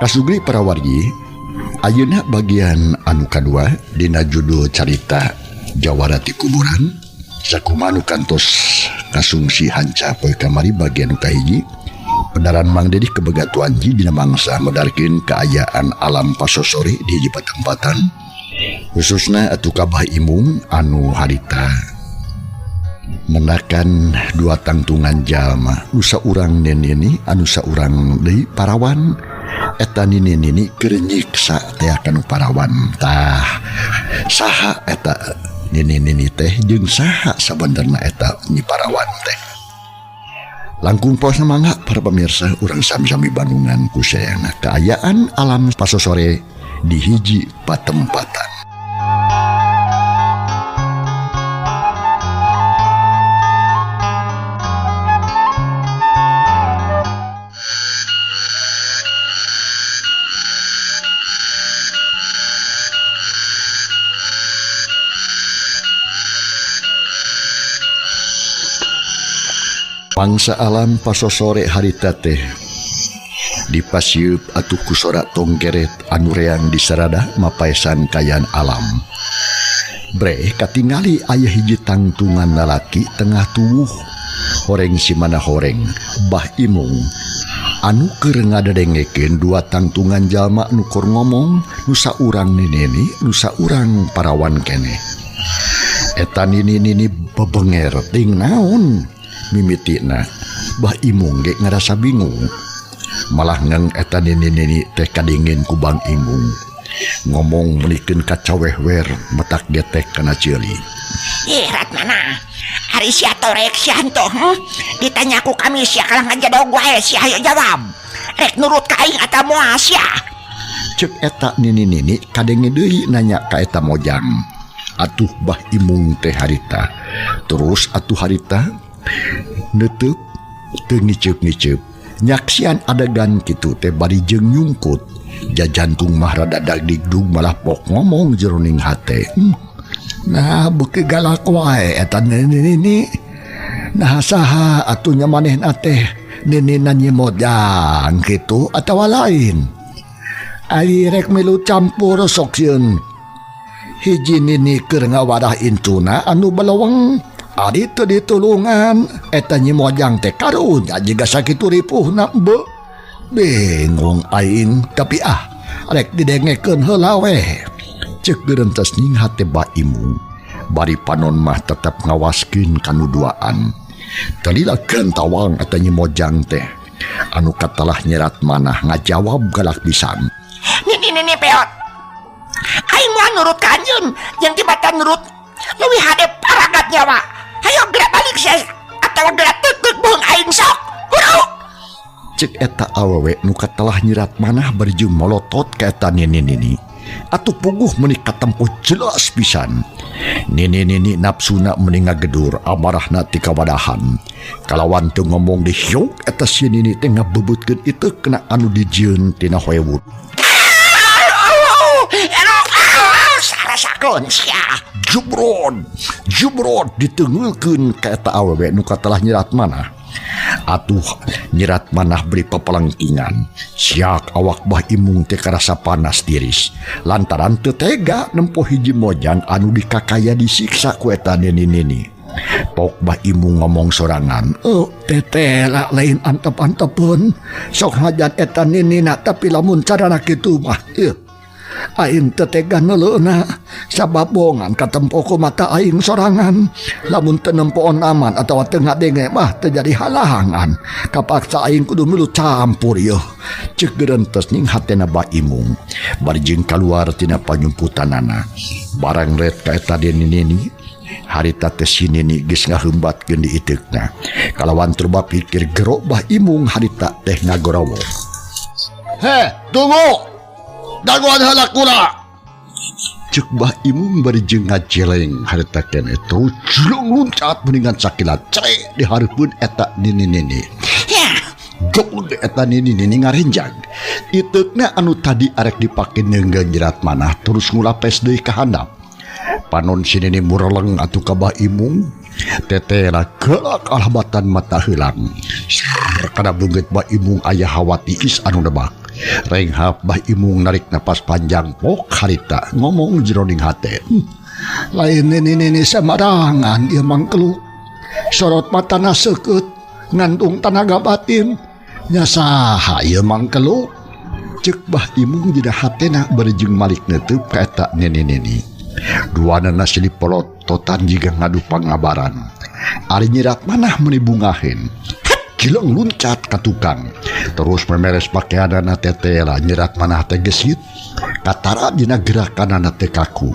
Kasugri para wargi, ayeuna bagian anu kadua dina judul carita Jawara ti Kuburan sakumaha nu kantos kasungsi hanca poe kamari bagian nu kahiji. Pendaran Mang Dedi kebegatuan dina mangsa medarkeun kaayaan alam pasosore di hiji patempatan khususna atuh kabah imung anu harita menakan dua tangtungan jalma nu saurang neneni anu saurang deui parawan. Eta nini keur nyiksa teh kana parawan tah saha eta nini teh jeung saha sabenerna eta nyi parawan teh. Langkung pos mangga para pemirsa urang sami-sami bandungan ku sayana kaayaan alam pasosore di hiji patempatan. Pangsa alam pasosore harita teh dipasieup atuh ku sorak tongkeret anu reang disarada mapaesan kayaan alam. Bre katingali aya hiji tangtungan lalaki tengah tuwuh horeng si mana horeng bah imung anu keur ngadedengekeun dua tangtungan jalma nu keur ngomong nu saurang ninini nu saurang parawan keneh. Eta nini bebenger ting naon mimitina bah imung ge ngarasa bingung malah ngeng eta nini teh kadingin ku Bang Imung ngomong melikeun kacawehwer metak getek kana ceuli. Ratmana ari sia torek sia henteu ditanya ku kami sia kalang ngajadog wae sia aya jawab rek nurut ka aing eta moal sia. Ceuk eta nini kadenge deui nanya ka eta mojang atuh bah imung teh harita terus atuh harita neuteuk teu ngiceup nyaksian adegan kitu teh bari jeung nyungkut jajantung mah rada dagdigdug malah pok ngomong jeroning hate. Nah beuki galak wae eta nini nah saha atunya manehna teh ninina nyi mojang kitu atawa lain ari rek milu campur sok sieun hiji nini keur ngawadah intuna anu baleweng ari teu ditulungan eta nyi mojang teh karunya jiga sakitu ripuhna be bingung aing tapi rek didengekeun heula we. Ceuk gerentas ning hate Ba Imung bari panon mah tetep ngawaskeun kanuduaan talilakeun tawang eta nyi mojang teh anu katalah nyerat manah ngajawab galak pisan. Nini peot aing moal nurut ka anjeun jeung tibatan nurut leuwih hade paragat nyawa. Hayo gerak balik sia atawa gerak teuk beung aing sok. Buru. Cek eta awewe nu katalah nyerat manah berjung molotot ka eta nini atuh puguh meuni katempuh jelas pisan. Nini napsuna meuni ngagedur amarahna ti kawadahan kalawan teu ngomong di hyuk eta si nini teh ngabebutkeun itu kena anu dijieun tina hoewut. Sarasakeun sia jubrod ditengeulkeun ka eta awewe nu katalah nyerat manah. Atuh nyerat manah beri pepelengkingan siak awak Bah Imung teh karasa panas tiris lantaran teu tega nempo hiji mojang anu dikakaya disiksa ku eta nini. Pok Bah Imung ngomong sorangan, teteh lah lain antep-antepeun sok hajan eta ninina tapi lamun carana kitu mah aing teu tega neuleuna sabab bongan katempo ku mata aing sorangan lamun teu nempoon aman atawa teu ngadenge mah teu jadi halangan kapaksa aing kudu milu campur yeuh. Ceuk geurentes ning hatena Ba Imung bari jeung kaluar tina panyumputanana barang red ka eta nini harita teh si nini geus ngaheumbatkeun di iteukna kalawan turba pikir gero Bah Imung harita teh ngagorowo. tunggu. Daguan halak kula. Cek Bah Imung bari jeung ngajeleng harita keneh terus julung luncat mendingan sakilat cerek di hareupeun eta nini-nini. Ya, Gede eta nini-nini ngarenjang. Iteukna anu tadi arek dipake neunggeun jerat manah terus ngulapes deui ka handap. Panon si nini mureleng atuh ka Bah Imung. Tetera gelak alhabatan mata heulang. Kana beungeut Bah Imung aya hawa tiis anu nebak. Renghap Bah Imung narik napas panjang pok harita ngomong jeroning hate. Lain nini samarangan ieu mangkeluk. Sorot matana seukeut ngantung tanaga batin. Nya saha ieu mangkeluk? Ceuk Bah Imung jeda hatena berjeng malik neuteub ka eta nini-nini. Duanana silih polototan jiga ngadu pangabaran. Ari nyirat manah meuni bungaheun. Kileng luncat ka tukang. Terus memeres pakaianana tetela nyerat manah teh gesit. Katara dina gerakanana teh kaku.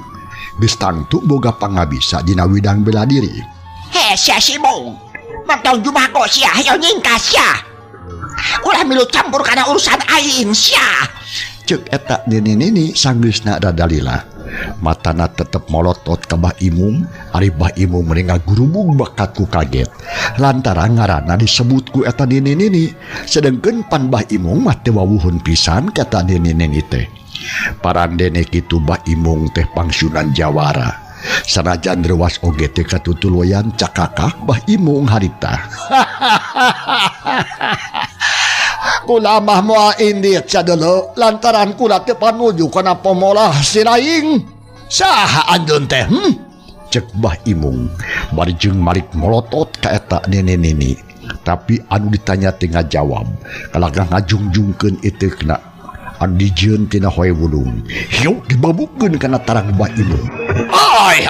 Geus tangtu boga pangabisa dina widang bela diri. sia si Mung. Mantong jumah ko sia hayo nyingka sia. Ulah milu campur kana urusan aing sia. Ceuk eta nini-nini sanggeusna dadalila. Matana tetep molotot ka Bah Imung. Ari Bah Imung meningal gurubung bakat ku kaget lantaran ngaranna disebut ku eta nini-nini. Sedengkeun pan Bah Imung mah teu wawuhun pisan ka eta nini-nini teh. Parandene kitu Bah Imung teh pangsiunan jawara. Sanajan rewas oge teh katutuluyan cakakak Bah Imung harita. Kula mah moal indit sadeuleu lantaran kula teh panuju kana pomolah si laing. Saha anjeun teh? Cek Bah Imung bari jeung malik molotot ka eta nini-nini. Tapi anu ditanya teh ngajawab kalagah ngajungjungkeun iteukna anu dijieun tina hoe wulung. Hiuk dibabukeun kana tarang Bah Imung. Ai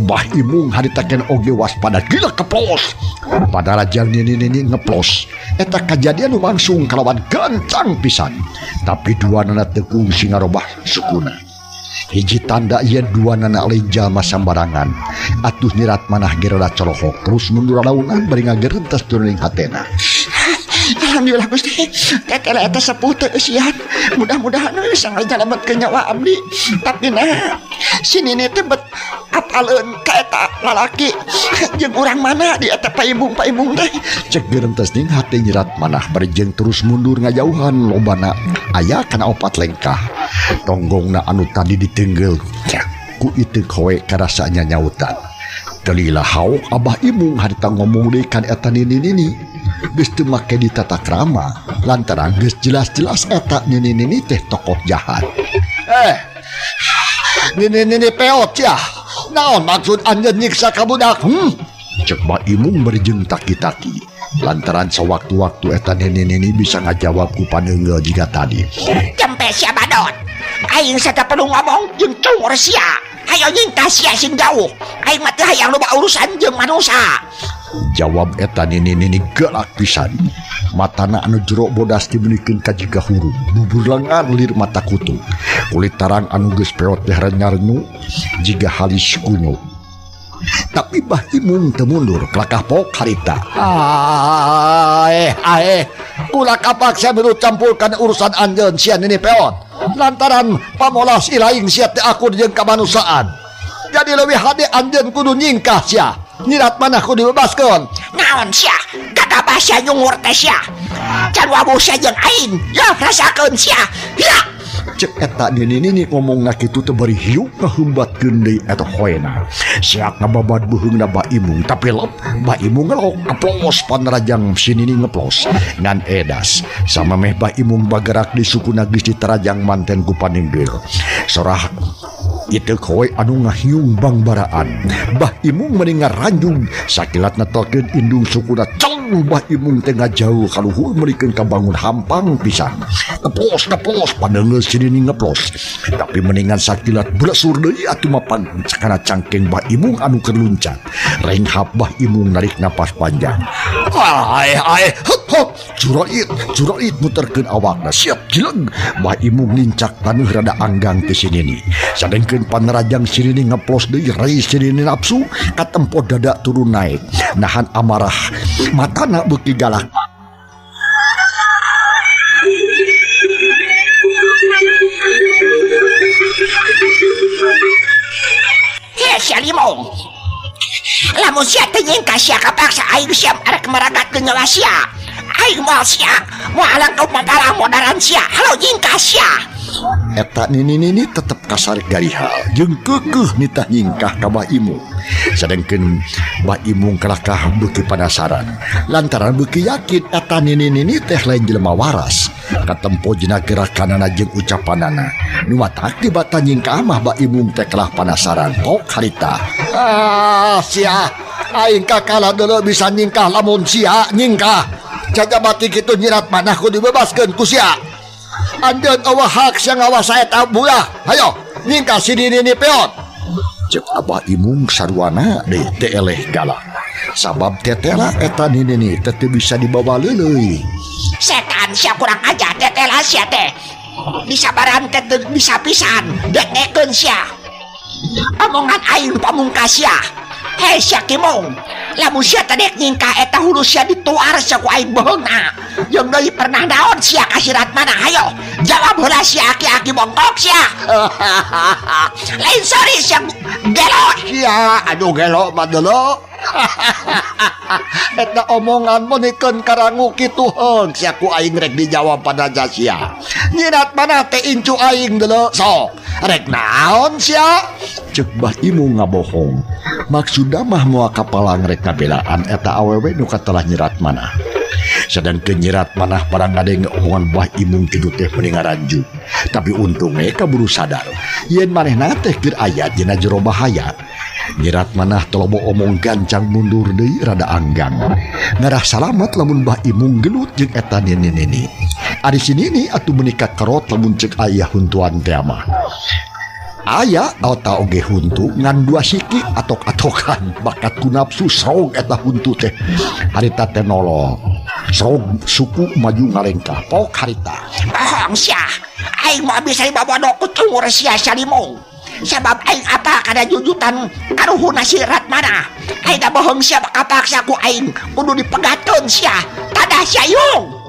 Bah Imung haritakeun oge waspada gila keplos. Pada rajang nini-nini ngeplos. Eta kajadian langsung kalawan gancang pisan. Tapi duanana teu kungsi ngarobah sukuna. Hiji tanda ieu duanana lain jalma sambarangan. Atuh nyerat manah gerela colohok terus mundur launan bari ngagerentas turuning hatena. Alhamdulillah Gusti. Tetela eta sepuh teu eusian. Mudah-mudahan sang nyalametkeun nyawa abdi. Tapi nah, si Nini teh bet apaleun ka eta lalaki jeung urang mana di eta paimung teh. Cek gerentas ning hate nyerat manah bari jeung terus mundur ngajauhan lobana aya kana 4 lengkah. Tonggongna anu tadi ditenggel ku itu kowe karasanya nyautan. Dalilah hauk Abah Imung harita ngomong deui kan eta nini-nini. Geus teu make ditata krama lantaran geus jelas-jelas eta nini-nini teh tokoh jahat. Nini-nini peot ya. Naon maksud anjeun nyiksa ka budak? Cek Bah Imung bari jeung taki-taki. Lantaran sewaktu-waktu eta nini-nini bisa ngajawab ku paneungeul jiga tadi. Jempe sia badot. Aing sada perlu ngomong jeung cungor sia. Hayo nyingka sia sing jauh. Aing mah teu hayang loba urusan jeung manusia. Jawab eta nini-nini galak pisan. Matana anu jero bodas dimenikeun ka jiga huruf. Bubur lengan lir mata kutu. Kulit tarang anu geus peot teh renyarnu jiga halis kuno. Tapi Bah Imung teu mundur kelakah pok harita. Kula kapaksa milu campurkan urusan anjeun sia nini peot. Lantaran pamolah si laing sia teh akur jeung kamanusaan. Jadi leuwih hade anjeun kudu nyingkah sia. Nyirat manah kudu dibebaskeun. Naon sia? Gagabah sia nyungur teh sia. Can wabuh sia jeung aing. Ya rasakeun sia. Ya. Cek eta nini-nini ngomongna kitu teu bari hiuk ngaheumbatkeun deui eta hoena. Siak ngababad beuheungna Bah Imung tapi lep Bah Imung ngelok ngeplos panerajang si nini ngeplos ngan edas sama meh Bah Imung bagerak di sukuna geus ditarajang manten ku paninggeul. Sorah itu kowe anu ngahiung bangbaraan. Bah Imung meningal ranjung sakilat netokeun indung sukuna ceng. Bah Imung teh ngajauh kaluhur merikeun kabangun hampang pisan. Ngeplos paneungeul si nini ngeplos. Tapi meningan sakilat blesur deui atuh mapan sakana cangkeng Bah Imung anu keur luncat. Renghap Bah Imung narik napas panjang. Jurait muterkeun awakna siap gileng. Bah Imung lincak taneuh rada anggang teh si nini. Sadengkeun panerajang si nini ngeplos deui rai si nini nafsu katempo dada turun naik. Nahan amarah matana beuki galak. nyingka sia kapaksa aing siap arek meragat ke nyawa sia. Aing moal sia, moal kau mampalang modaran sia. Halo nyingka sia. Eta nini tetep kasar garihal jeung keukeuh nitah nyingkah ka Bah Imung. Sedengkeun Bah Imung kelakah beuki penasaran lantaran beuki yakin eta nini teh lain jelema waras. Katempo jina gerakanana jeung ucapanana nu matak di bata nyingkah mah Bah Imung teh kelah penasaran pok harita. Sia aing kakala deuleu bisa nyingkah lamun sia nyingkah. Jaga mati kitu nyirat manah kudu dibebaskeun ku sia. Andeun eueuh hak sia ngawas eta bulah. Hayo nyingkah si nini peot. Cek Abah Imung sarwana deui teu eleh galak. Sabab tetela eta nini teh teu bisa dibawa leuleuy. Setan sia kurang aja tetela sia teh. Disabaran teh bisa pisan dengekeun sia. Omongan aing pamungkas sia. Hei sia Kimong, lamun sia tadek nyingkah eta hulu sia dituar sia ku aing beheungna. Jeung deui pernah naon sia kasirat mana? Hayo jawab heula sia aki-aki bongkok sia. Lain sorry sia gelo Sia aduh gelo mah deuleu. Eta omongan monikeun karangu kitu heung sia ku aing rek dijawab pada sia. Nyirat mana teh incu aing deuleu sok. Rek naon sia? Cek Bah Imung ngabohong. Maksudna mah moal kapalang rek ngabelaan eta awewe nu katelah nyirat manah. Sedangkeun nyirat manah parang ngadenge omongan Bah Imung kitu teh mending ngaranju. Tapi untungnya kaburu sadar yen manehna teh keur aya dina jero bahaya. Nyirat manah telobo omong gancang mundur deui rada anggang. Ngarah salamet lamun Bah Imung gelut jeung eta nini. Ari sinini atuh menikah kerot lamun ceuk aya huntuan teh mah. Aya auta oge huntu ngan dua siki atok-atokan bakat ku nafsu srog eta huntu teh. Harita teh nolong. Srog suku maju ngalengkah pok harita. Bohong sia. Aing mau bisa dibabodok ku umur sia Salimong. Sebab aing apa kada jujutan karuhuna sirat mana. Aing da bohong sia bakapaksa ku aing kudu dipegateun sia. Tadah sia yung.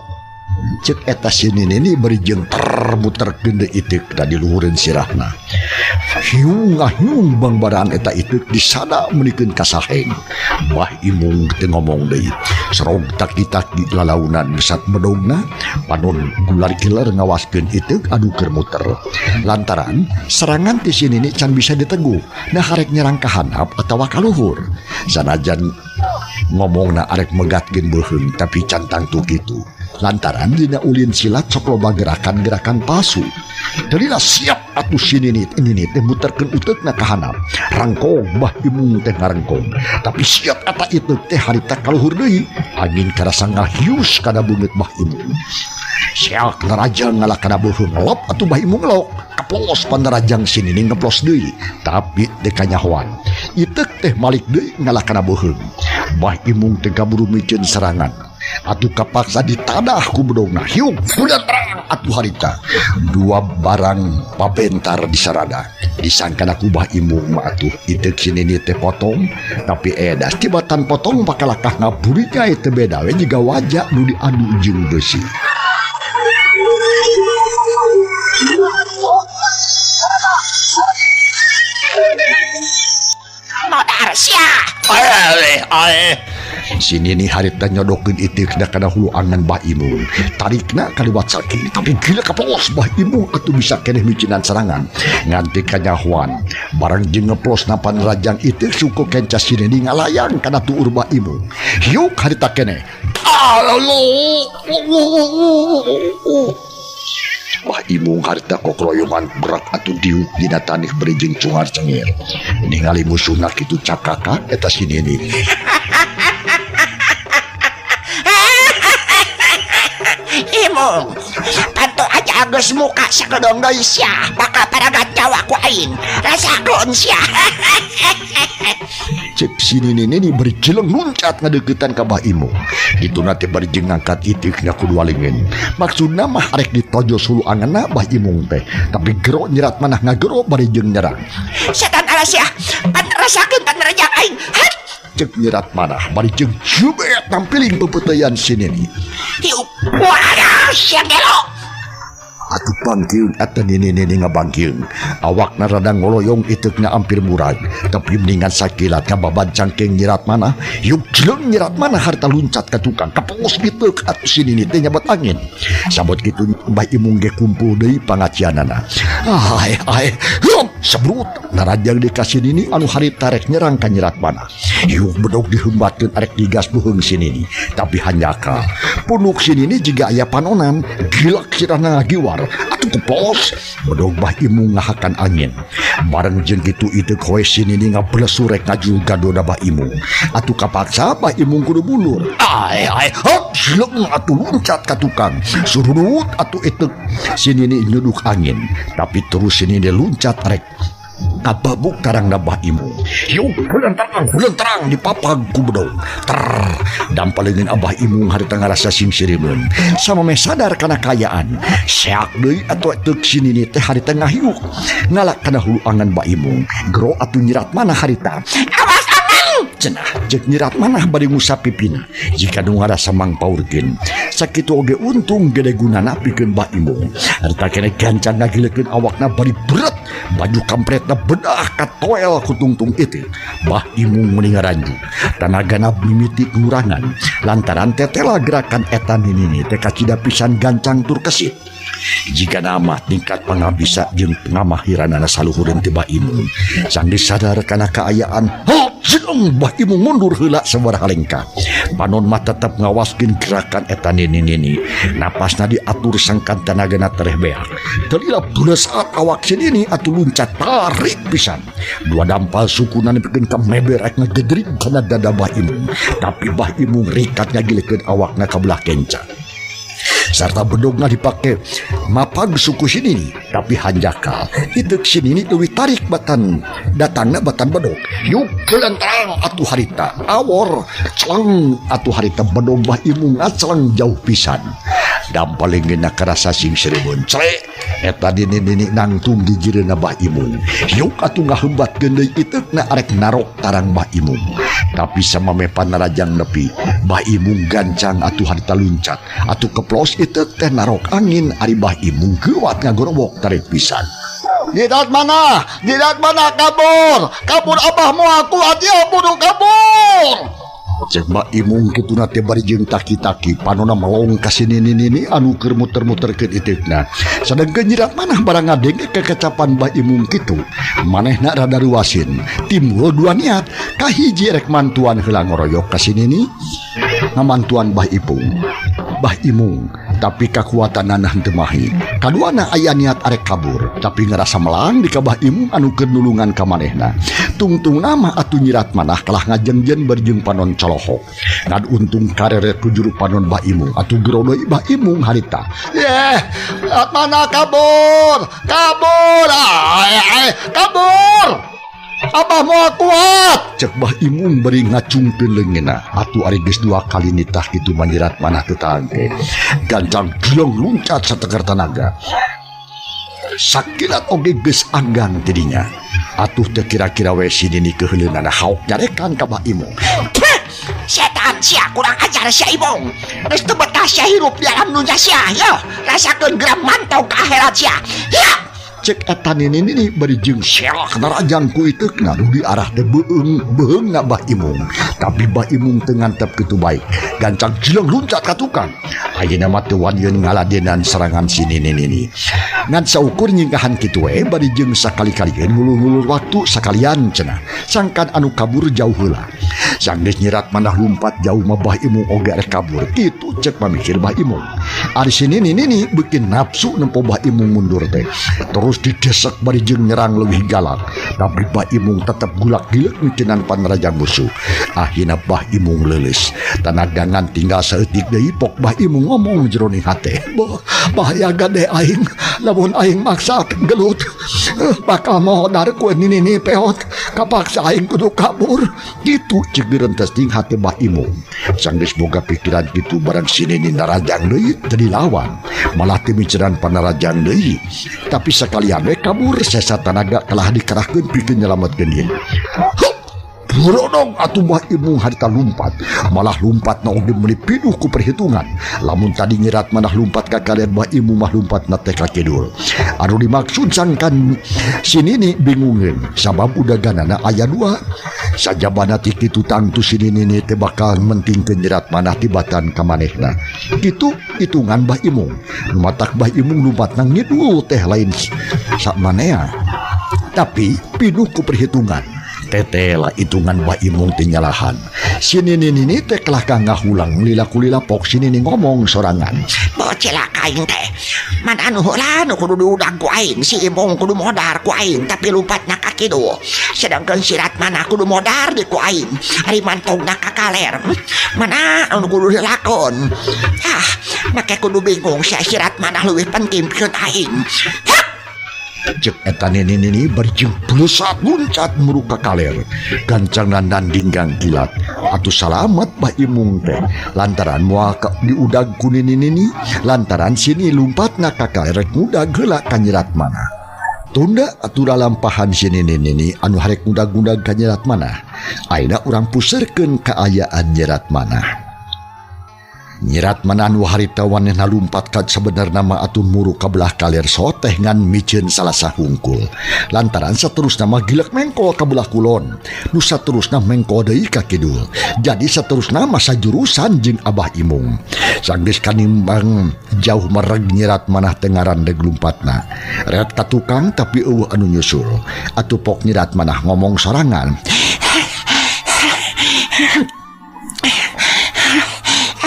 Cek eta si nini beri jeung termuterkeun deui iteuk da di luhureun sirahna. Hiung ngahiung bangbaraan eta iteuk disada meunikeun kasaheng. Bah Imung teu ngomong deui. Srog tak-tak di lalaunan besat medogna panon gulari kiler ngawaskeun iteuk adu keur muter. Lantaran serangan ti si nini can bisa diteguh. Nah arek nyerang ka handap atawa ka luhur. Sanajan ngomongna arek megatkeun beuheung tapi can tangtu kitu. Lantaran dina ulin silat sok loba gerakan-gerakan palsu. Dalila siap atuh si nini teh muterkeun uteukna ka handap. Rangkong Bah Imung teh ngarengkong. Tapi siap eta iteuk teh harita kaluhur deui. Angin karasa ngahius kana beungeut Bah Imung. Siak nerajang ngalah kana beuheung lop atuh Bah Imung ngelok. Kaplos panderajang si nini ngeplos deui. Tapi teu kanyahoan. Iteuk teh malik deui ngalah kana beuheung. Bah Imung teh kaburu miceun serangan. Atuh kapaksa ditadah ku bedogna. Hiung budak perang atuh harita. Dua barang pabentar disarada. Disangkana ku Bah Imung mah atuh iteuk sinini teh potong. Tapi edas tibatan potong pakalakah ngapurika teh beda we jiga wajah nu diadu jeung besi. Modar sia. Si nini harita nyodokeun iteuk da kana hulu angan Bah Imung. Tarikna kaliwat sakit tapi gila kaplos Bah Imung atuh bisa keneh micinan serangan. Nganti kanyahoan barang jeung ngeplosna panerajang iteuk suku kenca si nini ngalayang kana tuur Bah Imung. Hiuk harita keneh. Bah Imung harita kokroyongan berat atuh diuk dina tanih beri jeung cungar cengir. Ningali musuhna kitu cakaka eta si nini. Imung, panto aja geus muka sakedong deui sia, bakal paragat nyawa ku aing. Rasakeun sia. Cek si nini beri jeleng nuncat ngadeuketan ka Bah Imung. Dituna teh bari jeung ngangkat iteukna ku dua lengan. Maksudna mah arek ditojos hulu anganna Bah Imung teh, tapi gero nyirat manah ngagero bari jeung nyerang. Setan alas sia, pan rasakeun panerajang aing. Cek nyirat manah bari jeung jubet tampiling pepeuteyan si nini. Tiup wadah sia gelo. atuh bangkiun eta nini ngabangkiun awak radang ngoloyong itukna hampir murag tapi mendingan sakilat kababan cangkeng nyirat mana yuk jeleng nyirat mana harta luncat ka tukang kapos ditek atuh sini teh nyabat angin sabot kitu Mbah Imung ge kumpul deui pangacianana ai sebrut narajang dikasih nini anu harita rek nyerang ka nyirat mana yuk bedog dihembatkeun arek digas buheung sini tapi hanjaka punuk sini jiga aya panonan gilak sirana ngagiwar atuh keplos bedog Mbah Imung ngahakan angin bareng jeung kitu ieu koe sini ngablesurek ngaju gadona Mbah Imung atuh kapaksa Mbah Imung kudu mundur ai hop jeleng atuh loncat ka tukang surut atuh ieu sini nyuduk angin tapi terus sini loncat rek kababuk tarang Mbah Imung yuk bulan terang dipapag ku bedog dampaleungeun Abah Imung harita ngarasa simsirimeun samame sadar kana kayaan seak deui atuh teuk sini teh harita ngahiuk ngalak kana hulu angan Mbah Imung gero atuh nyirat mana harita awas angan cenah jeung nyirat mana bari ngusap pipina jika nu ngarasa mangpaurkeun sakitu oge untung gede gunana pikeun Mbah Imung harita keneh gancang ngagilekeun awakna bari berat baju kampretna bedah katoel ku tungtung itu Mbah Imung meuni ngaranju tanagana mimiti ngurangan lantaran tetela gerakan eta nini teh kacida pisan gancang tur kesit jika nama tingkat pangabisa jeung ngamahiranana saluhureun ti Mbah Imung sang disadar kana kaayaan jeung Mbah Imung mundur heula sabaraha lengkah panon mah tetep ngawaskeun gerakan eta nini napasna diatur sangkan tanagana tereh beak dalila beres saat awak sini atuh luncat tarik pisan dua dampal sukuna nepikeun ka meberek ngegedrig kana dada Mbah Imung tapi Mbah Imung rikat ngagilekeun awakna ka belah kenca sarta bedogna dipake mapag suku sini tapi hanjaka itu sini leuwih tarik batan datangna batan bedog yuk kelentang atuh harita awor celeng atuh harita bedog Mbah Imung celeng jauh pisan dampaleungeunna karasa sing seribeun cre eta dini nangtung di jireuna Mbah Imung yuk atuh ngahembatkeun deui iteukna arek narok tarang Mbah Imung tapi samame panarajang nepi Mbah Imung gancang atuh harita luncat atuh keplos itu teh narok angin ari Mbah Imung kuat ngagorowok tarik pisan Didat mana kabur abahmu aku ati bunuh kabur cek Mbah Imung kitu nate bari jeung taki-taki panonna melong ka sini anu keur muter-muterkeun iteukna sadengkeun nyirat manah barang ngadenge kekecapan Mbah Imung kitu manehna rada ruasin timbul dua niat kahiji rek mantuan heula ngoroyok ka sini ngamantuan Mbah Imung tapi kakuatan nanah teu mahi kaduana aya niat arek kabur tapi ngerasa melang di ka Mbah Imung anu keur nulungan ka manehna tungtung nama atuh nyirat manah kalah ngajengjen berjeng panon colohok ngad untung karere ku juru panon Mbah Imung atuh gero deui Mbah Imung harita mana kabur Abah mau kuat cek Mbah Imung beri ngacungkeun leungeunna atuh ari geus dua kali nitah kitu manjirat manah teu tangke gancang giong luncat sategar tanaga sakilat oge geus anggang tidinya atuh teu kira-kira we sidini keheuleunan haok nyarekan ka Mbah Imung setan sia kurang ajar sia Imung geus teu betah sia hirup di alam dunya sia yo rasakeun geram mantau ka akhirat sia ya cek eta nini bari jeung selak narajang ku iteukna nu diarah teh beheungna Mbah Imung tapi Mbah Imung teu ngantep kitu baik gancang jileung luncat ka tukang ayeuna mah teu wanian ngaladenan serangan si nini ngan saukur nyingkahan kitu we bari jeung sakali-kalieun ngulur-ngulur waktu sakalian cenah sangkan anu kabur jauh heula sang geus nyirat manah lumpat jauh mah Mbah Imung oge arek kabur kitu cek pamikir Mbah Imung ari si nini bikin nafsu nempo Mbah Imung mundur teh terus didesek bari jeung nyerang leuwih galak tapi Mbah Imung tetep gulak-gilek mikinan panrajang musuh akhirna Mbah Imung leuleus tanagangan tinggal saeutik deui pok Mbah Imung ngomong jroning hate bahaya gade aing lamun aing maksa gelut bakal modar ku nini peot kapaksa aing kudu kabur kitu cegeureun testing hate Mbah Imung sang geus boga pikiran kitu barang sini narajang deui teu dilawan malah teu miceran panarajang deui tapi sekalian we kabur sesa tanaga telah dikerahkeun pikeun nyelametkeun ieu Rodong atuh Mbah Imung harita lumpat. Malah lumpat na oge meuli pinuh ku perhitungan. Lamun tadi nyerat manah lumpat ka kaler Mbah Imung mah lumpat na teh ka kidul. Anu dimaksud sangkan si Nini bingungeun sabab udaganana aya dua. Sajabana ti kitu tangtu si Nini teh bakal mentingkeun nyerat manah tibatan ka manehna. Kitu hitungan Mbah Imung. Nu matak Mbah Imung lumpat nang ngidul teh lain sakmanea. Tapi pinuh ku perhitungan. Tetela hitungan Mbah Imung tinyalahan. Si Nini teh kelah ngahulang lila-kulila pok si Nini ngomong sorangan. Bocil aing teh. Mana anu heula nu kudu diudag ku aing, si Imung kudu modar ku aing tapi lumpatna ka kidul. Sedangkan si Ratmana kudu modar di ku aing. Ari mantongna ka kaler. Mana anu kudu dilakon? Make kudu bingung si Ratmana leuwih penting pikeun aing. Cek eta Nini berjeng pelesat muncat meruka kaler gancang dan dinggang kilat atuh salamet Mbah Imung teh lantaran moal diudag ku Nini lantaran sini lumpatna ka kaler ngudag heula ka Nyi Ratmana. Tunda atuh lampahan si Nini anu harek ngudag-ngudag ka Nyi Ratmana ayeuna urang puserkeun kaayaan Nyi Ratmana. Nyi Ratmana anu harita wanehna lumpat ka sabenerna mah atuh muru ka belah kaler soteh ngan miceun salasa hungkul. Lantaran saterusna mah gilek mengkol ka belah kulon. Nu saterusna mengkol deui ka kidul. Jadi saterusna mah sajurusan jeung Abah Imung. Sanggeus kanimbang jauh mereg Nyi Ratmana teh ngarandeg lumpatna. Reot ka tukang tapi eueuh anu nyusul. Atuh pok Nyi Ratmana ngomong sorangan.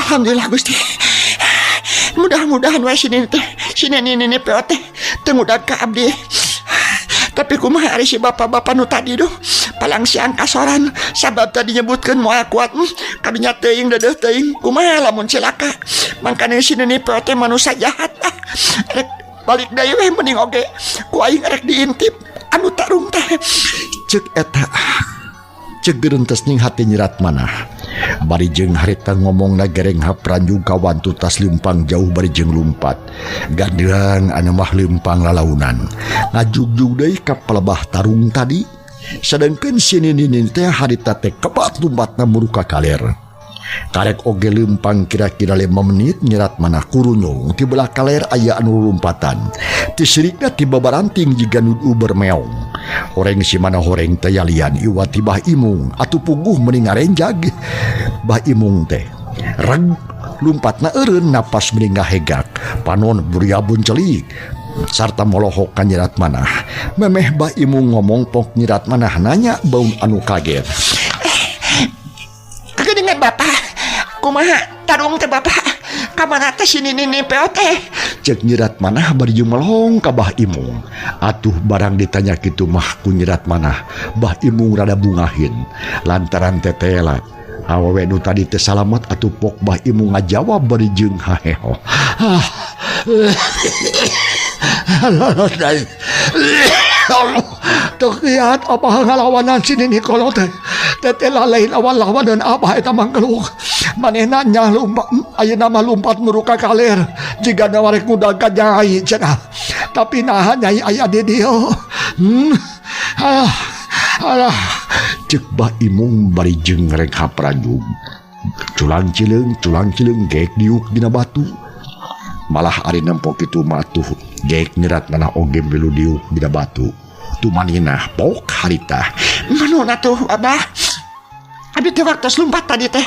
Alhamdulillah Gusti. Mudah-mudahan wae si Nini peot teh teu ngudag ka abdi. Tapi kumaha ari si bapak-bapak nu tadi doh palang siang kasoran sabab tadi nyebutkeun moal kuat kadinya teuing dedeuh teuing kumaha lamun cilaka. Mangkana si Nini peot teh manusia jahat. Rek balik deui we mending oge ku aing rek diintip anu tarung teh. Cek eta cek gereuntes ning hati Nyi Ratmana. Bari jeung harita ngomong nagereng hapranjung kawan tutas lempang jauh bari jeung lumpat. Gandang anu mah lempang lalaunan. Ngajugjug deui ka pelebah tarung tadi. Sedengkeun si Nini teh harita teh kebat lumpatna muruka kaler. Karek oge lempang kira-kira 5 menit Nyi Ratmana kurunyung ti belah kaler aya anu lumpatan. Ti sirikna ti babaranting jiga nudu bermeong. Horeng si mana horeng teh yalian iwa ti Mbah Imung atuh puguh mending ngarenjag. Mbah Imung teh reg lumpatna eureun napas mending ngahegak panon buriabun celik sarta molohok ka Nyi Ratmana. Memeh Mbah Imung ngomong pok Nyi Ratmana nanya baun anu kaget. Dengan bapak kumaha tarung teh bapak kamana teh si Nini peot teh. Cek Nyi Ratmana bari jeung melong ka Mbah Imung. Atuh barang ditanya kitu mah ku Nyi Ratmana Mbah Imung rada bungahin lantaran tetela awewe nu tadi teh salamet atuh pok Mbah Imung ngajawab bari jeung haheho. Tuh lihat apa ngalawanan si Nini kolot teh. Tetela lain lawan-lawanan apa eta mangkeluk. Manehna nya lumpat ayeuna mah lumpat muruka kaler. Jiga nawarek ngudag ka Nyai cenah. Tapi nahan Nyai aya di dieu. Alah. Cek Mbah Imung bari jeung rek hapranjung. Culang cileung geek diuk dina batu. Malah ari nempok kitu mah atuh geek Nyi Ratmana oge milu diuk dina batu. Tumanina pok harita. Manu atuh Abah? Abi teh waktu lumpat tadi teh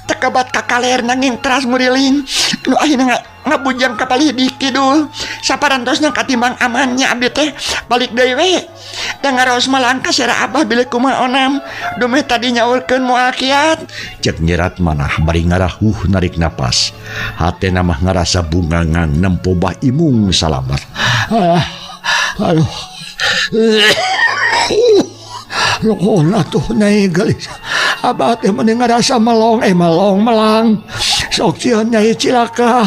tekabat ka kaler nanging teras nguriling nu akhirna ngabujang ka palih di kidul saparantosna katimbang amannya abdi teh balik deui we da ngaraos malangka sira Abah bilih kumaha onam dumeh tadi nyaulkeun moal kiat. Cek Nyi Ratmana bari ngarahuh narik napas hatena mah ngarasa bungangan nempo Mbah Imung salamet. Aduh Nuhun atuh Nyai gelis. Abah teh mending ngarasa melong melang. Sok sieun Nyai cilaka.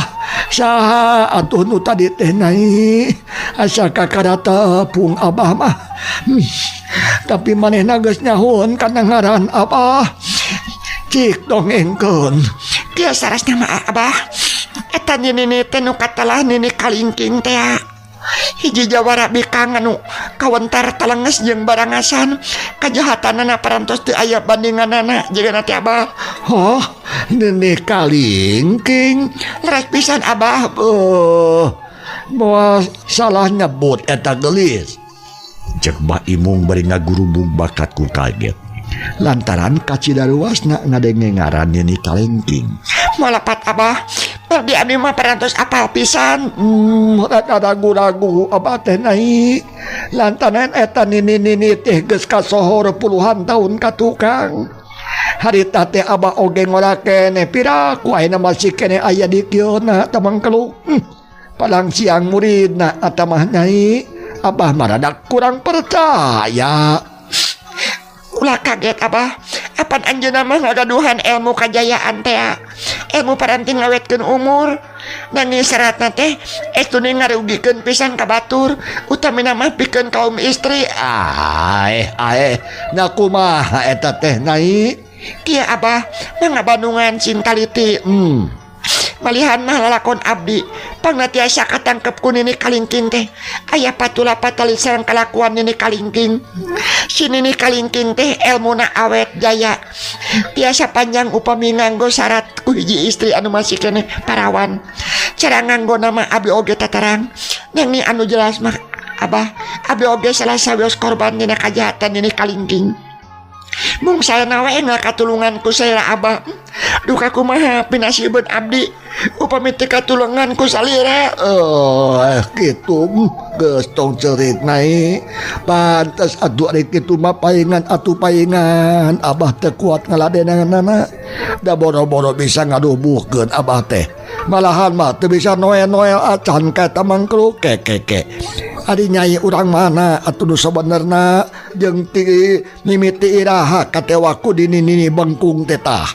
Saha atuh nu tadi teh Nyai? Asa kakara tepung Abah mah. Tapi manehna geus nyahun kana ngaran Abah. Cik dongengkeun. Kieu sarasna mah Abah. Eta Nini teh nu katalah Nini kalingking teh. hiji jawara bikang anu kawentar talenges jeung barangasan kajahatanana parantos teu aya bandinganana jeung teh Abah. Oh, nini kalingking Leres pisan Abah. Moal salah nyebut eta gelis. Cek Mbah Imung bari ngagurubung bakat ku kaget lantaran kacidaruasna ngadenge ngaran nini kalingking. Malapat Abah, di abdi mah parantos apal pisan. Rada ragu-ragu Abah teh nai lantaran eta nini teh geus kasohor puluhan tahun ka tukang. Harita teh Abah oge ngora kene piraku ayeuna masih kene aya di kieuna tamangkeluk. Palang siang muridna eta mah nyai Abah mah rada kurang percaya. Ulah kaget Abah, apan anjeunna mah ngagaduhan ilmu kajayaan teh. Ilmu paranti ngawetkeun umur. Nanging syaratna teh estune ngarugikeun pisan ka batur, utamina mah pikeun kaum istri. Na kumaha eta teh nai? Kieu Abah, mangabandungan cintaliti. Malihan mah lalakon abdi pangna tiasa katangkep ku nini kalingking teh aya patula patali sareng kalakuan nini kalingking. Si nini kalingking teh elmuna awet jaya tiasa panjang upami nganggo syarat ku hiji istri anu masih kene parawan. Cara nganggo nama abdi oge tatarang nanging anu jelas mah Abah, abdi oge salah sawios korban dina kajahatan nini kalingking. Mung saya nawe ngakatulungan ku saya Abah. Duka kumaha pinasieun abdi upami teu katulungan ku salira. Kitu geus tong cerit nai. Pantes atuh ari kitu mah paingan atuh paingan Abah teu kuat ngaladenanana. Da boro-boro bisa ngadubuhkeun Abah teh. Malahan mah teu bisa noel-noel acan ka tamangkruk keke. Ari nyai urang mana atuh nu sabenerna jeung ti mimiti iraha katewaku di nini bengkung teh tah.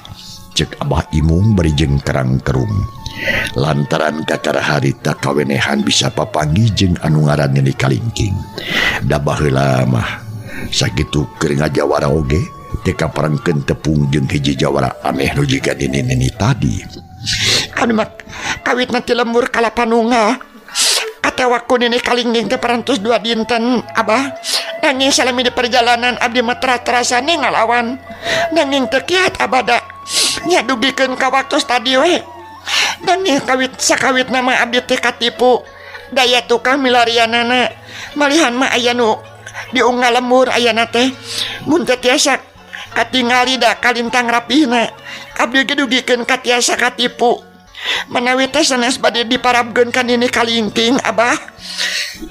Cek Abah Imung beri jeung kerang kerung lantaran kakara harita kawenehan bisa papanggih jeung anu ngaran nini kalingking. Da baheula mah sakitu keur ngajawara oge teh kaparengkeun tepung jeung hiji jawara aneh nu jiga nini tadi. Anu mah kawitna ti lembur kala panunggal katewaku nini kalingking teh parantos 2 dinten Abah. Nanging salami di perjalanan abdi mah terasa-terasane ngalawan nanging teu kiat Abah da nya dugikeun ka waktu tadi we. Nanging sakawit nama abdi teh katipu daya tukang milarianana. Malihan mah aya nu diunggal lembur ayana teh mun teu tiasa katingali da kalintang rapihna abdi ge dugikeun ka tiasa katipu. Manawi teh sanes bade diparabkeun ka nini kalingking Abah.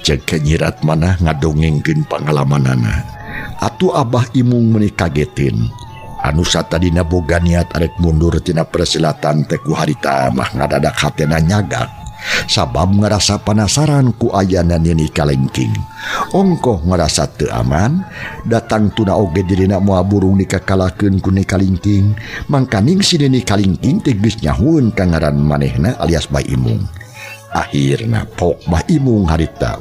Cek nyirat manah ngadongengkeun pangalamanana. Atuh Abah Imung meuni kagetin. Anu satadina boga niat arek mundur tina persilatan teh ku harita mah ngadadak hatena nyagak. Sabab ngerasa penasaran ku ayana nini kalingking. Ongkoh ngerasa teu aman, datang tuna oge dirina moal burung dikakalakeun ku nini kalingking. Mangkaning si nini kalingking teh geus nyahueun ka ngaran manehna alias Mbah Imung. Akhirna pok Mbah Imung harita.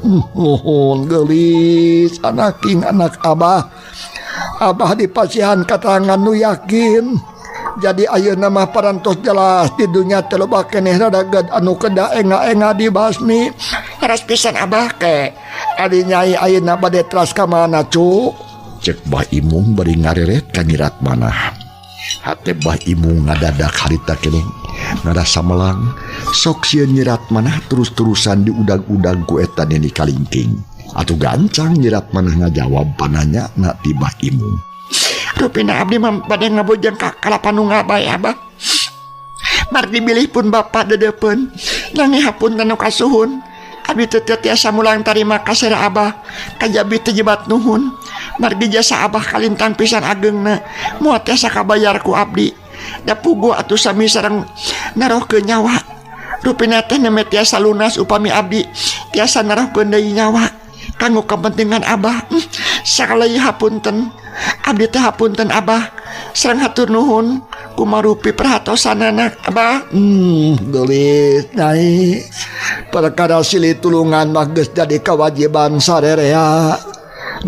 Gelis anaking anak Abah. Abah dipasihan katangan nu yakin. Jadi ayeuna mah parantos jelas di dunia teh loba keneh radaget anu kedah enga-enga dibasmi. Leres pisan Abah ke. Ari nyai ayeuna bade teras ka mana cu? Cek Mbah Imung bari ngareret ka nyirat manah. Hate Mbah Imung ngadadak harita keneh ngarasa melang. Sok sieun nyirat manah terus-terusan diudag-udag ku eta nini kalingking. Atuh gancang nyirat manah ngajawab pananya na ti Mbah Imung. Rupina abdi mah bade ngabojeng ka kalapanunggal bae Abah. Margi bilih pun bapa dedepeun nanging hapunten nu kasuhun. Abdi teu tiasa mulang tarima kasera Abah. Kajabi teu jebat nuhun. Margi jasa Abah kalintang pisan ageungna moal tiasa kabayar ku abdi. Da pugu atuh sami sareng narohkeun nyawa. Rupina teh neme tiasa lunas upami abdi tiasa narohkeun deui nyawa kanggo kepentingan Abah. Sakali hapunten abdi teh hapunten Abah sareng hatur nuhun kumarupi perhatosanana Abah. Gelis nyai perkara silih tulungan mah geus jadi kewajiban sarerea.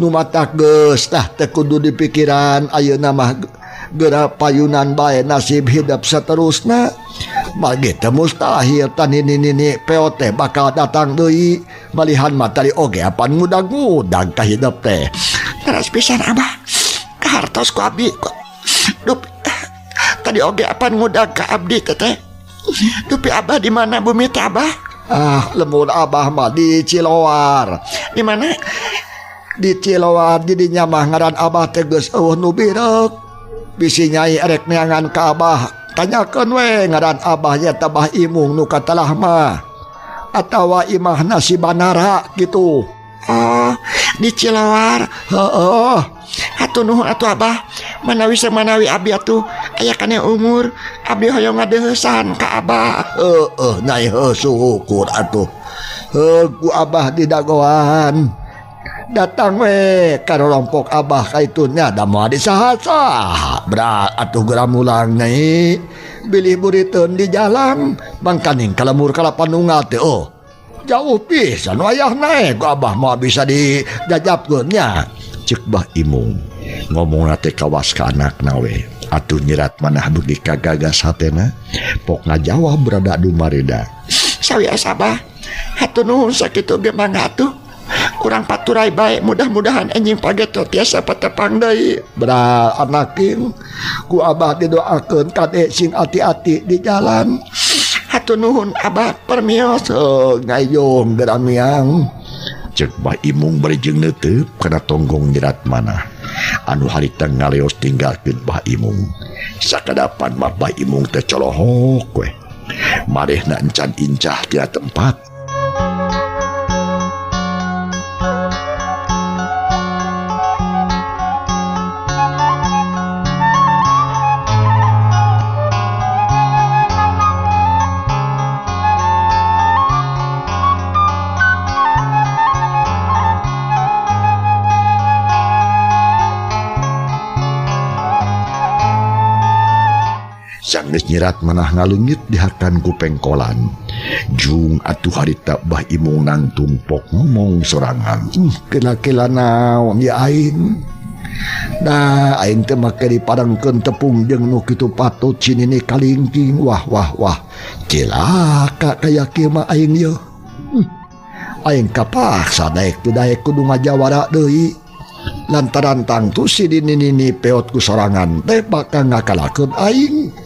Nu mata geus tah teu kudu dipikiran ayeuna mah geura payunan bae nasib hidup saterusna. Mage teh mustahil tan nini peot teh bakal datang deui malihan matali oge apan ngudag-ngudag ka hidup teh. Teras pisan Abah. Kahartos ku abdi kok. Dup tadi oge apan ngudag ka abdi teh. Dupi Abah di mana bumi teh Abah? Lemur Abah mah di Ciloar. Di mana? Di Ciloar di dinya mah ngaran Abah teh geus eueuh nu birek. Bisi nyai erek neangan ka Abah. Tanyakeun we ngaran Abah nya Bah Imung nu katalah mah. Atawa imahna si Banara gitu. Oh, di Ciloar. Heeh. Hatur nuhun atuh Abah. Manawi samanawi abdi atuh aya kana umur abdi hoyong ngadeuheusan ka Abah. Nyai syukur atuh. Ku Abah di dagoan. Datang we ka rompok Abah kaitunya da moal disaha-saha. Bra atuh geura mulang nyai. Bilih buriteun di jalan mangkaning kalemur kalapan nunggal teh jauh pisan wayah naik ku Abah mau bisa dijajapkeun nya. Cek Bah Imung ngomongna teh kawas ka anakna we. Atuh nyerat manah beuki kagagas hatena pok ngajawab berada dumareda. Sawias Abah. Hatur nuhun sakitu ge mangga atuh. Kurang paturai bae mudah-mudahan enjing pageto tiasa patepang deui. Bra anaking ku Abah didoakeun kade sing ati-ati di jalan. Hatur nuhun Abah permios. Ngayong geramiang. Cek Bah Imung berijeng neuteup kana tonggong nyerat manah. Anu harita ngaleos tinggalkeun Bah Imung. Sakadapan mah Bah Imung teh colohok we. Marehna encan incah tina tempat. Sanggeus nyerat manah ngaleungit dihakan ku pengkolan. Jung atuh harita Bah Imung nang tumpok ngomong sorangan. Kela-kela naon ya aing. Nah aing teh make dipadangkeun tepung jeung nu kitu patut cinini kalingking. Wah. Cilaka kaya kieu mah aing ye. Aing kapaksa daek kudu ngajawara deui. Lantaran tangtu si dinini peot ku sorangan teh bakal ngakalakeun aing.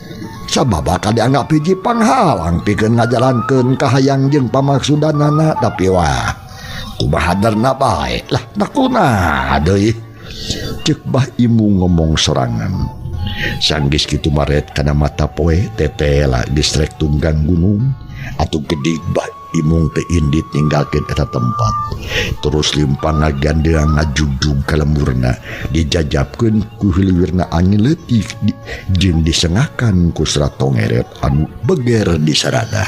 Sabab bakal dianggap hiji panghalang pikeun ngajalankeun kahayang jeung pamaksudanana. Tapi wah kumaha hadarna bae lah nakunaha deui. Cek Bah Imung ngomong sorangan. Sanggis kitu maret kana mata poe tetela geus rek tunggang gunung. Atuh gedig Bah Imung teh indit ninggalkeun eta tempat. Terus limpang ngagandeang ngajujug ka lemurna dijajapkeun ku hiliwirna angin leutik jeung disengakan ku serat tongeret anu beger di sarada.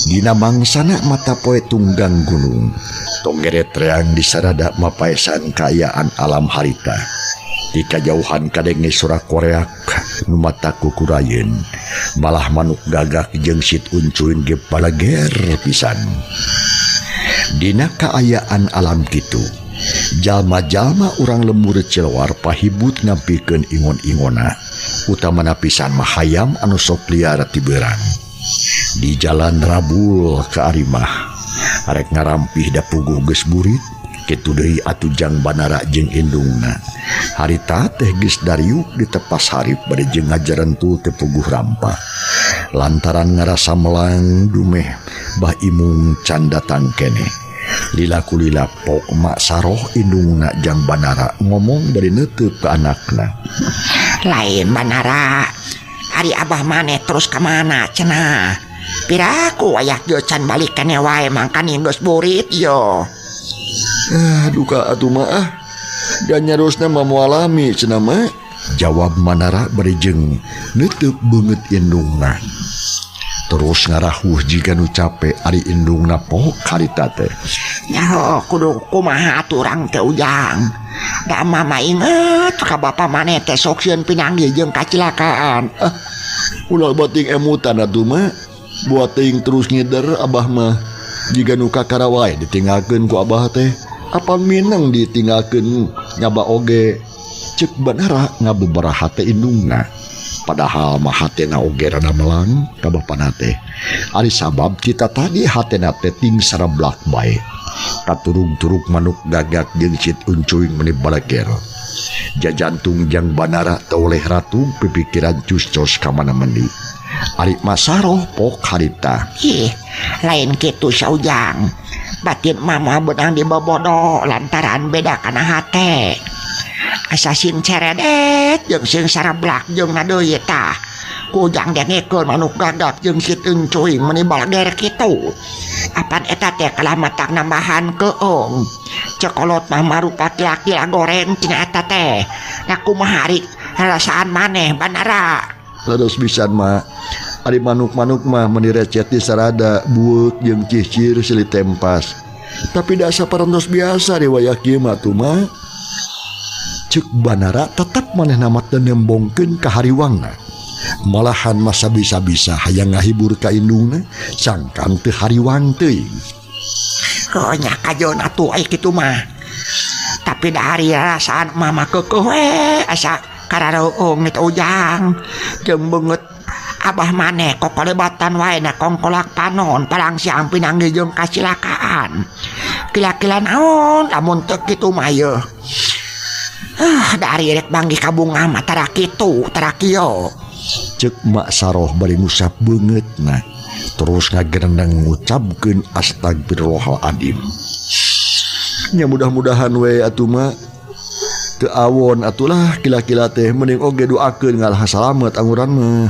Dina mangsana mata poe tunggang gunung. Tonggeret reang di sarada mapaesan kaayaan alam harita. Di kajauhan kadenge suara koreak nu mata kukurayeun. Malah manuk gagak jeung sit uncuin ge balager pisan. Dina kaayaan alam kitu, jalma-jalma urang lemur Ciloar pahibut ngampikeun ingon-ingona. Utamana pisan mah hayam anu sok liar ti beurang. Di jalan Rabul ke Arimah arek ngarampih da puguh geus burit kitu deui atuh jang Banara jeung indungna. Harita teh geus dariuk di tepas harip bade jeung ngajarentul teh puguh rampah. Lantaran ngarasa melang dumeh Bah Imung can datang kene. Lila kulila pok mak saroh indungna jang Banara ngomong dari neuteuk ke anakna. Lain Banara. Hari Abah maneh terus kemana cenah? Piraku wayah can balik kene wae mangkani geus burit yo. Duka atuh mah dan nyarosna mah moal alami cenah mah. Jawab Manara berijeng neuteuk beungeut indungna. Terus ngarahuh jika nu capek ari indungna poho harita teh. Nyaho kudu kumaha aturang teh ujang. Da mama inget ka bapa maneh teh sok sieun pinanggih jeung kacilakaan. Ulah bating emutan atuh mah. Buat ting terus ngider Abah mah Jika nuka karawai ditinggalkan ku abah teh, apa minang ditinggalkan nyaba oge. Cek Banara ngabubaraha teh indungna. Padahal mah hatena oge rada melang kabah panate. Ari sabab kita tadi hatena teh ting sarablak bae. Katurug-turug manuk gagak jeung cit uncuing meni balager. Jajantung jang Banara toleh ratu pipikiran cus-cos ka mana mendi. Ari Masaroh pok harita. Lain kitu saujang. Batin mama benang dibobodo lantaran beda kana hate. Asa sing ceredet jeung sing sarablak jeung nadeui tah. Kujang dengekeun manuk gagak jeung cit uncuing meni balager kitu. Apan eta teh kalamatak nambahan keung. Cekolot mah marupa laki goreng tina eta teh. Naku mah hari rasaan maneh Banara. Terus pisan mah ari manuk-manuk mah meni recet di sarada bueuk jeung cicir silih tempas. Tapi da saparantos biasa riwayat kieu mah tuh mah. Cek Banara tetap maneh namat dan nembongkeun ka hariwangna. Malahan masa bisa-bisa hayang ngahibur ka indungna sangkan teu hariwang teuing. Oh nya kajon atuh ai kitu mah. Tapi dari rasaan mama kekeh we asa karareung itu ujang. Jeung beungeut abah maneh kokolebatan wae na kongkolak panon palang siang pinanggi jeung kasilakaan. Kila-kila naon lamun teu kitu mah yeuh. Dari rek banggi ka bunga mah tara kitu tara kieu. Cek Mak Saroh bari ngusap beungeutna. Terus ngagerendang ngucapkeun astagfirullahaladzim. Nya mudah-mudahan we atuh mah teu awon atulah kila-kila teh mending oge doakeun ngalah salamet anguran mah.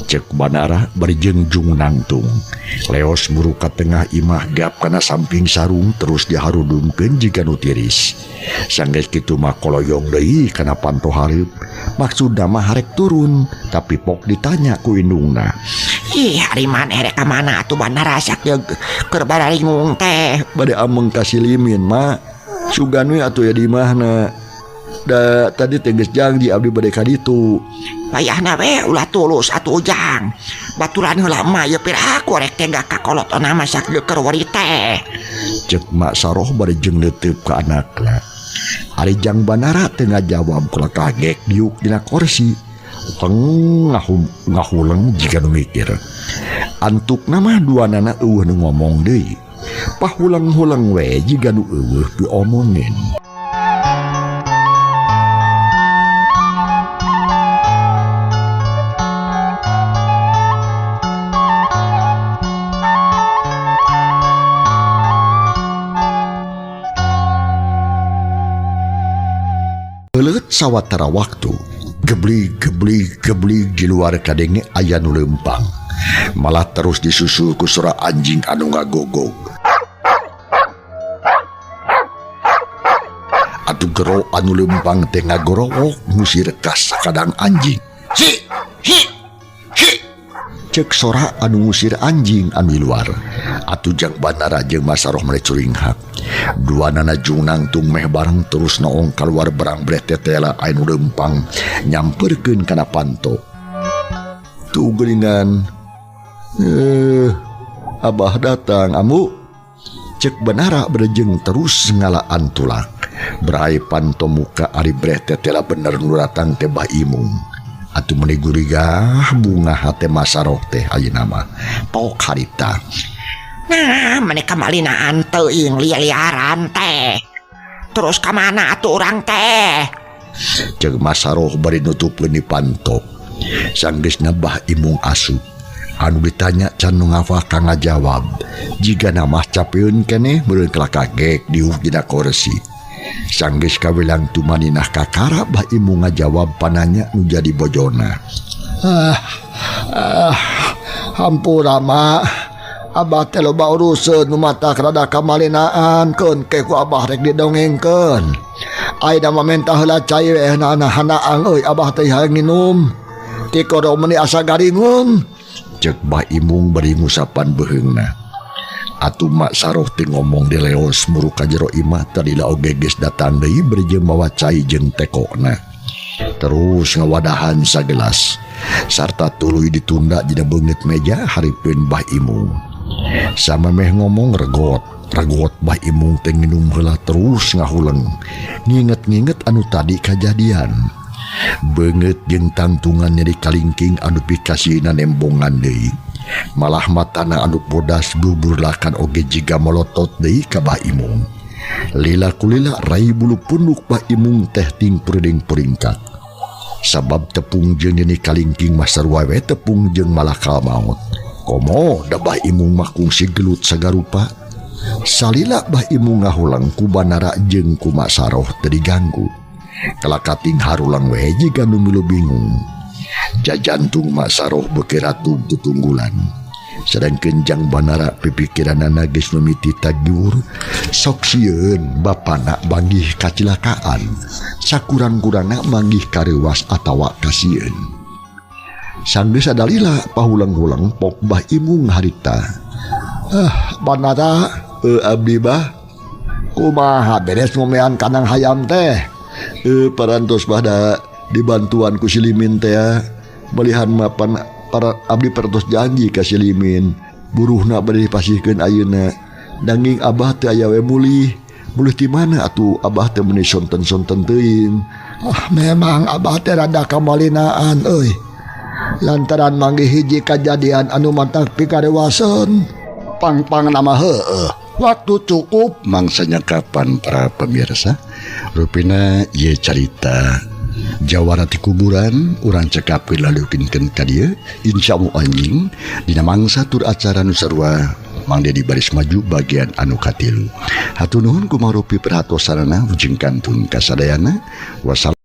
Cek Banara bari jengjung nangtung. Leos buru ka tengah imah gap kana samping sarung terus diharudungkeun jiga nu tiris. Sanggeus kitu mah koloyong deui kana panto hareup. Maksudna mah harek turun, tapi pok ditanya ku indungna. Hari maneh rek ka mana atuh Banara sak keur baralingung teh. Bade ameng kasih limin mah. Sugan we atuh ya di imahna. Da tadi tegas janji abdi bade ka ditu. Payahna we ulah tulus atuh ujang. Baturan heula mah ye pira aku rek teh ka kolotona masak keur wari teh. Cek Mak Saroh bari jeung neuteup ka anakna. Ari jang Banara teu ngajawab kula kagek diuk dina kursi. Ngahuleng jika nu mikir. Antukna mah duanana eueuh nu ngomong deui. Pahulang-hulang we jika nu eueuh diomongin. Beuleut sawatara waktu, geblig di luar kadenge aya nu leumpang. Malah terus disusul ku suara anjing anu ngagogog. Atuh gero anu leumpang teh ngagorowok ngusir ka sakadang anjing. Hi! Cek sora anu ngusir anjing anu luar. Atuh jang Banara jeung Masaroh merecuring hak. Duanana jung nangtung meh bareng terus naong keluar berang bretetela anu leumpang nyamperkeun kana panto. Tu geuningan. Abah datang amu. Cek Banara berjeng terus ngalaan tulak. Berai panto muka ari bretetela bener nu datang teh Bah Imung. Atuh meuni gurigah bunga hate Masaroh teh ayeuna mah. Pok harita. Nah, mereka malinaan teuing liar-liaran teh. Terus ka mana atuh urang teh? Cek Masaroh bari nutupkeun di panto. Sanggeusna Bah Imung asup. Anu ditanya can nu ngafal ka ngajawab. Jiga namah capeun keneh meureun kala kagek diuk dina kursi. Sanggeus kawilang tumaninah kakara Bah Imung ngajawab pananya nu jadi bojona. Hampura mak. Abah teh loba uruseun nu matak rada kamalinaan keun ke ku abah rek didongengkeun. Ayeuna mah mentah heula cai we hanaang euy abah teh hayang nginum. Ti kodo meuni asa garingun. Cek Bah Imung bari ngusapan beheungna. Atuh Mak Saroh teh ngomong di leos muru ka jero imah tadila oge geus datang deui bari jeung mawa cai jeung tekona. Terus ngawadahan sagelas sarta tuluy ditunda dina beungeut meja hareupeun Bah Imung. Sama meh ngomong regot Bah Imung teh nginum heula terus ngahulang nginget-nginget anu tadi kejadian. Beungeut jeung tantungannya di kalingking anu pikasina nembongan deui. Malah matana anu bodas buburlakan oge jiga molotot deui ka Bah Imung. Lila kulila rai bulu punduk Bah Imung teh ting puring-puringkat. Sabab tepung jeung di kalingking masarua we tepung jeung malakal maut. Komo da Bah Imung mah kungsi gelut sagarupa. Salila Bah Imung ngahulang ku Banara jeung ku Mak Saroh teu diganggu. Kalakating harulang we jiga nu milu bingung. Jajantung Mak Saroh beuki ratu tutunggulan. Sedangkeun jang Banara pipikiranana geus mimiti tagiur sok sieun bapana banggih kacilakaan. Sakurang-kurangna manggih karewas atawa kasieun. Sanggeus sadalila pahulang-hulang pok Bah Imung harita. Banara abdi bah kumaha beres ngomean kanang hayam teh parantos bada dibantuan ku si Limin teh melihan mapan para abdi pertos janji ka si Limin buruhna bade dipasihkeun ayeuna danging abah teh aya we mulih ti mana atuh abah teh meuni sonten-sonten teuing. Memang abah teh rada kamalinaan euy lantaran manggih hiji kajadian anu mantap pikarewaseun pang nama heueuh. Waktu cukup mangsanya kapan para pemirsa. Rupina ye carita jawara ti kuburan urang cekapkeun laleukeunkeun ka dieu insyaallah anjing dina mangsa tur acara nu sarua mangde di baris maju bagian anu katilu. Hatur nuhun kumaha rupi perhatosanana ujung kantun kasadayana. Wassalam.